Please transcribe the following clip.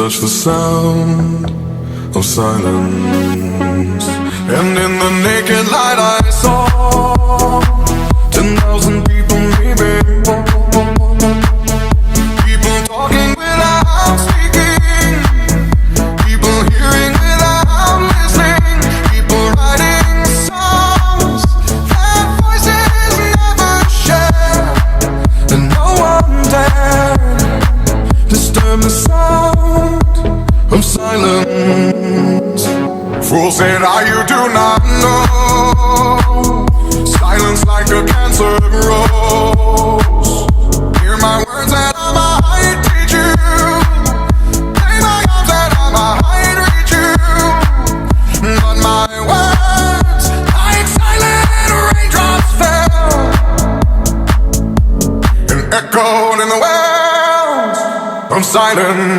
touch the sound of silence. And in the naked light I saw 10,000 people maybe. People talking without speaking. People hearing without listening. People writing songs that voices never share. And no one dared disturb the sound of silence. Fool said, you do not know. Silence like a cancer grows. Hear my words that I might teach you. Play my arms that I might reach you. But my words, like silent raindrops, fell and echoed in the wells of silence.